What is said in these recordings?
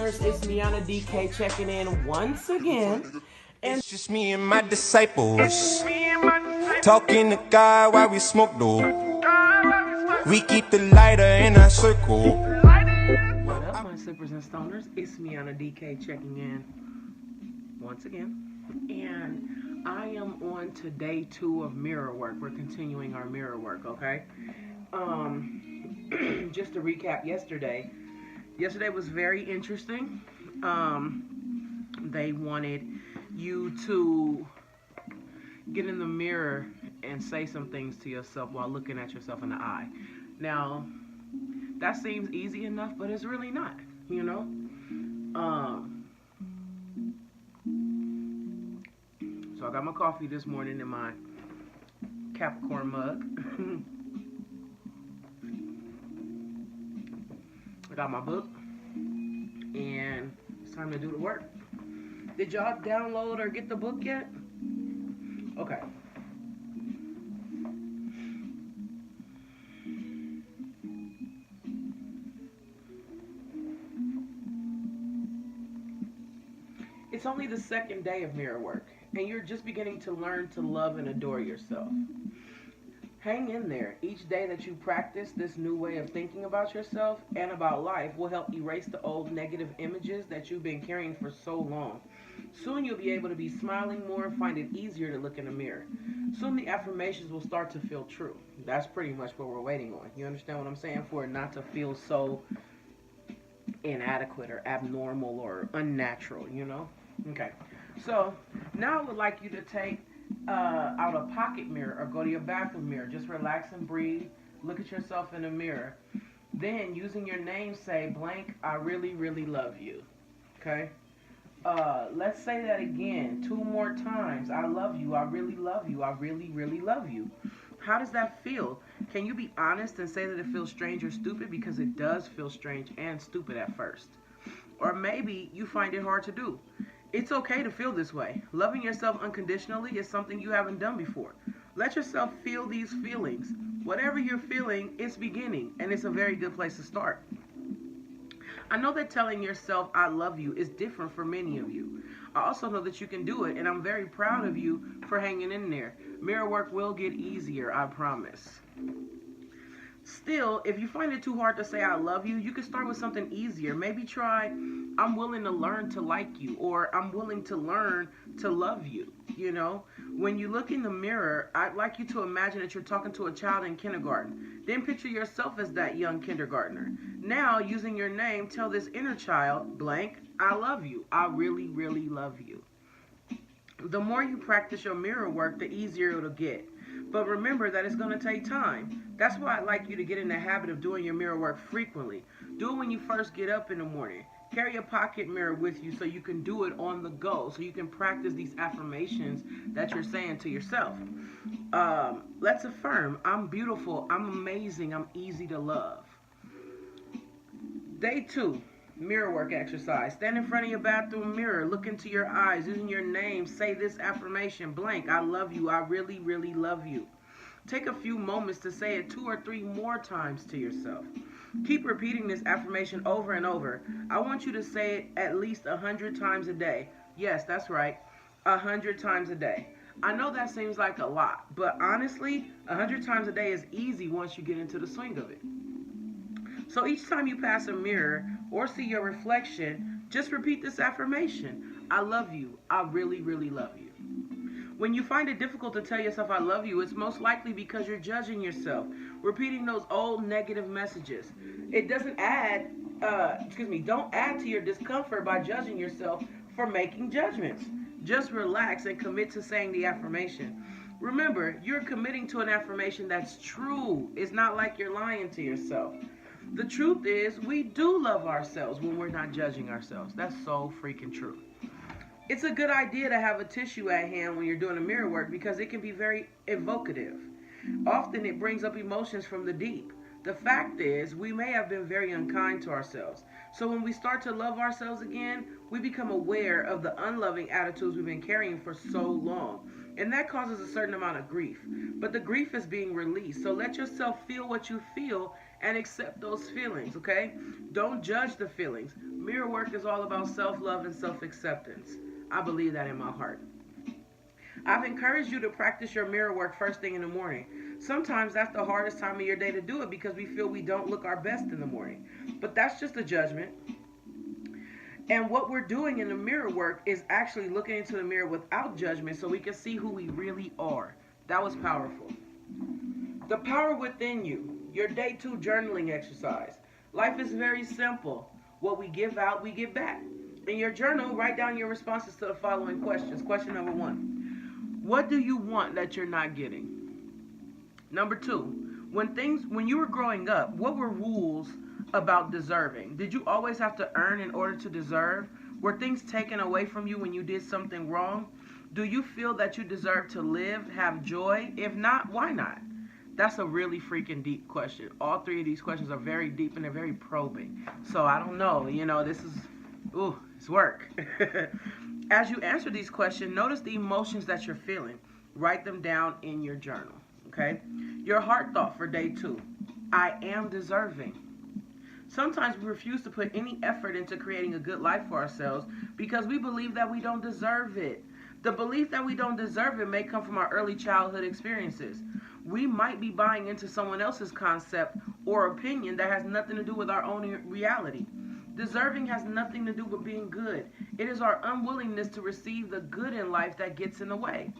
Stoners, it's Miana DK checking in once again. And It's just me and my disciples. Talking to God while we smoke dope. We keep the lighter in our circle. what up, my slippers and stoners? It's Miana DK checking in once again. And I am on to day 2 of mirror work. We're continuing our mirror work, okay? Just to recap yesterday. Yesterday was very interesting. They wanted you to get in the mirror and say some things to yourself while looking at yourself in the eye. Now, that seems easy enough, but it's really not, you know? So I got my coffee this morning in my Capricorn mug. I got my book, and it's time to do the work. Did y'all download or get the book yet? Okay. It's only the second day of mirror work, and you're just beginning to learn to love and adore yourself. Hang in there. Each day that you practice this new way of thinking about yourself and about life will help erase the old negative images that you've been carrying for so long. Soon you'll be able to be smiling more and find it easier to look in the mirror. Soon the affirmations will start to feel true. That's pretty much what we're waiting on. You understand what I'm saying? For it not to feel so inadequate or abnormal or unnatural, you know? Okay. So now I would like you to take out a pocket mirror or go to your bathroom mirror. Just relax and breathe. Look at yourself in the mirror. Then, using your name, say, blank, I really, really love you. Okay? Let's say that again 2 more times. I love you. I really love you. I really, really love you. How does that feel? Can you be honest and say that it feels strange or stupid? Because it does feel strange and stupid at first. Or maybe you find it hard to do. It's okay to feel this way. Loving yourself unconditionally is something you haven't done before. Let yourself feel these feelings. Whatever you're feeling, it's beginning, and it's a very good place to start. I know that telling yourself I love you is different for many of you. I also know that you can do it, and I'm very proud of you for hanging in there. Mirror work will get easier, I promise. Still, if you find it too hard to say I love you, you can start with something easier. Maybe try, I'm willing to learn to like you, or I'm willing to learn to love you, you know? When you look in the mirror, I'd like you to imagine that you're talking to a child in kindergarten. Then picture yourself as that young kindergartner. Now, using your name, tell this inner child, blank, I love you. I really, really love you. The more you practice your mirror work, the easier it'll get. But remember that it's going to take time. That's why I'd like you to get in the habit of doing your mirror work frequently. Do it when you first get up in the morning. Carry a pocket mirror with you so you can do it on the go, so you can practice these affirmations that you're saying to yourself. Let's affirm, I'm beautiful, I'm amazing, I'm easy to love. Day 2, mirror work exercise. Stand in front of your bathroom mirror, look into your eyes, using your name, say this affirmation, blank, I love you, I really, really love you. Take a few moments to say it 2 or 3 more times to yourself. Keep repeating this affirmation over and over. I want you to say it at least 100 times a day. Yes, that's right, 100 times a day. I know that seems like a lot, but honestly, 100 times a day is easy once you get into the swing of it. So each time you pass a mirror or see your reflection, just repeat this affirmation. I love you. I really, really love you. When you find it difficult to tell yourself I love you, it's most likely because you're judging yourself, repeating those old negative messages. It doesn't add, don't add to your discomfort by judging yourself for making judgments. Just relax and commit to saying the affirmation. Remember, you're committing to an affirmation that's true. It's not like you're lying to yourself. The truth is, we do love ourselves when we're not judging ourselves. That's so freaking true. It's a good idea to have a tissue at hand when you're doing a mirror work because it can be very evocative. Often it brings up emotions from the deep. The fact is, we may have been very unkind to ourselves. So when we start to love ourselves again, we become aware of the unloving attitudes we've been carrying for so long. And that causes a certain amount of grief. But the grief is being released. So let yourself feel what you feel and accept those feelings, okay? Don't judge the feelings. Mirror work is all about self-love and self-acceptance. I believe that in my heart. I've encouraged you to practice your mirror work first thing in the morning. Sometimes that's the hardest time of your day to do it because we feel we don't look our best in the morning. But that's just a judgment. And what we're doing in the mirror work is actually looking into the mirror without judgment so we can see who we really are. That was powerful. The power within you. Your day 2 journaling exercise. Life is very simple. What we give out, we give back. In your journal, write down your responses to the following questions. Question number 1. What do you want that you're not getting? Number 2. When you were growing up, what were rules about deserving? Did you always have to earn in order to deserve? Were things taken away from you when you did something wrong? Do you feel that you deserve to live, have joy? If not, why not? That's a really freaking deep question. All 3 of these questions are very deep and they're very probing. So I don't know, this is, it's work. As you answer these questions, notice the emotions that you're feeling. Write them down in your journal, okay? Your heart thought for day 2. I am deserving. Sometimes we refuse to put any effort into creating a good life for ourselves because we believe that we don't deserve it. The belief that we don't deserve it may come from our early childhood experiences. We might be buying into someone else's concept or opinion that has nothing to do with our own reality. Deserving has nothing to do with being good. It is our unwillingness to receive the good in life that gets in the way.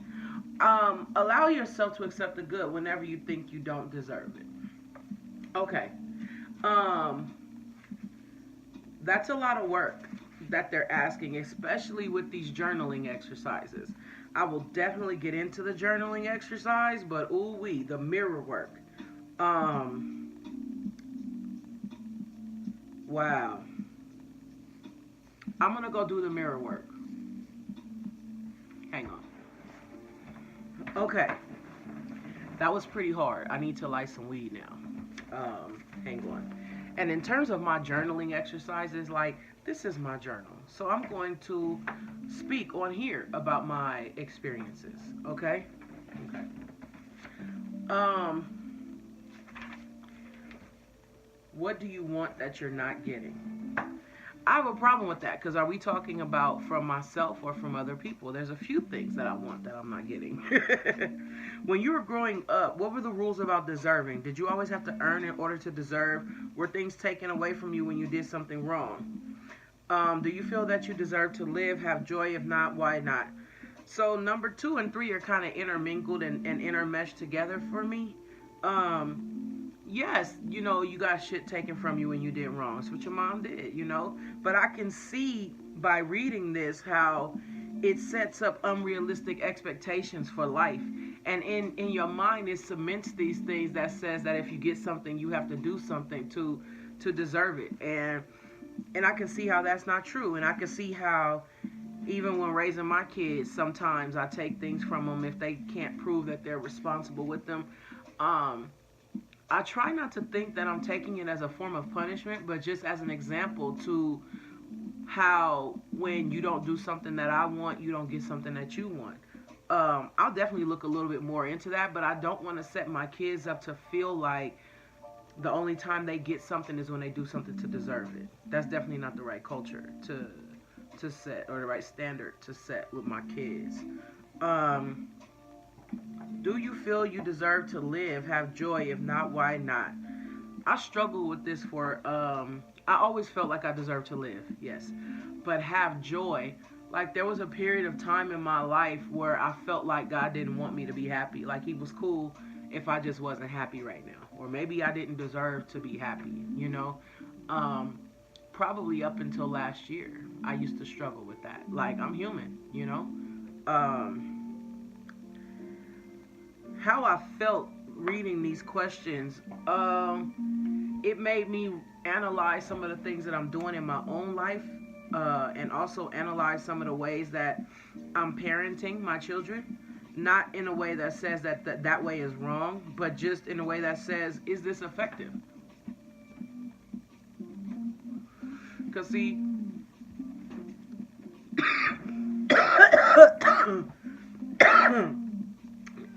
Allow yourself to accept the good whenever you think you don't deserve it. Okay. That's a lot of work that they're asking, especially with these journaling exercises. I will definitely get into the journaling exercise, but the mirror work. Wow. I'm going to go do the mirror work. Hang on. Okay. That was pretty hard. I need to light some weed now. Hang on. And in terms of my journaling exercises, this is my journal. So I'm going to speak on here about my experiences. Okay? Okay. What do you want that you're not getting? I have a problem with that because are we talking about from myself or from other people? There's a few things that I want that I'm not getting. When you were growing up, what were the rules about deserving? Did you always have to earn in order to deserve? Were things taken away from you when you did something wrong? Do you feel that you deserve to live, have joy? If not, why not? So number 2 and 3 are kind of intermingled and intermeshed together for me. Yes, you got shit taken from you when you did wrong. That's what your mom did, But I can see by reading this how it sets up unrealistic expectations for life. And in your mind, it cements these things that says that if you get something, you have to do something to deserve it. And I can see how that's not true. And I can see how even when raising my kids, sometimes I take things from them if they can't prove that they're responsible with them. I try not to think that I'm taking it as a form of punishment, but just as an example to how when you don't do something that I want, you don't get something that you want. I'll definitely look a little bit more into that, but I don't want to set my kids up to feel like the only time they get something is when they do something to deserve it. That's definitely not the right culture to set, or the right standard to set with my kids. Do you feel you deserve to live, have joy? If not, why not? I struggle with this I always felt like I deserved to live, yes. But have joy, there was a period of time in my life where I felt like God didn't want me to be happy. Like he was cool if I just wasn't happy right now. Or maybe I didn't deserve to be happy, Probably up until last year, I used to struggle with that. I'm human, How I felt reading these questions, it made me analyze some of the things that I'm doing in my own life, and also analyze some of the ways that I'm parenting my children. Not in a way that says that way is wrong, but just in a way that says, is this effective? Because see,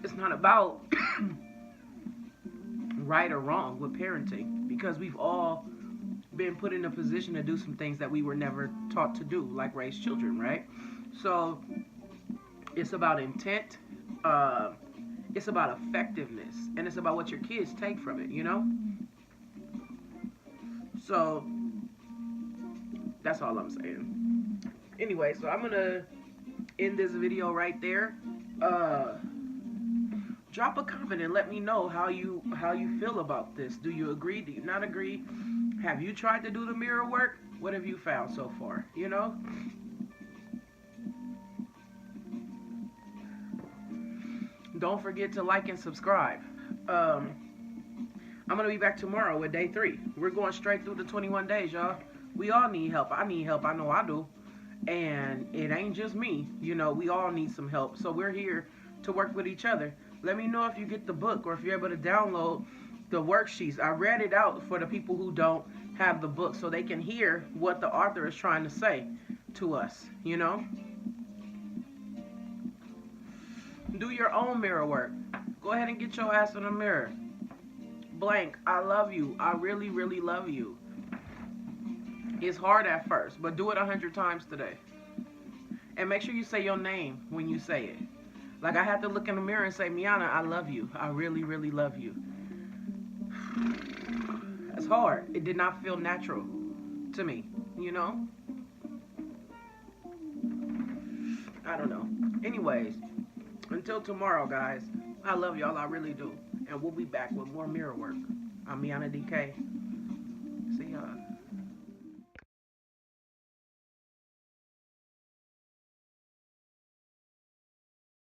it's not about right or wrong with parenting, because we've all been put in a position to do some things that we were never taught to do, like raise children, right? So it's about intent, it's about effectiveness, and it's about what your kids take from it, you know? So that's all I'm saying. Anyway, so I'm gonna end this video right there. Drop a comment and let me know how you feel about this. Do you agree? Do you not agree? Have you tried to do the mirror work? What have you found so far? You know? Don't forget to like and subscribe. I'm going to be back tomorrow with day 3. We're going straight through the 21 days, y'all. We all need help. I need help. I know I do. And it ain't just me. You know, we all need some help. So we're here to work with each other. Let me know if you get the book or if you're able to download the worksheets. I read it out for the people who don't have the book so they can hear what the author is trying to say to us, you know? Do your own mirror work. Go ahead and get your ass in a mirror. Blank, I love you. I really, really love you. It's hard at first, but do it 100 times today. And make sure you say your name when you say it. Like I had to look in the mirror and say, Miana, I love you. I really, really love you. That's hard. It did not feel natural to me, you know? I don't know. Anyways, until tomorrow, guys, I love y'all. I really do. And we'll be back with more mirror work. I'm Miana DK. See y'all.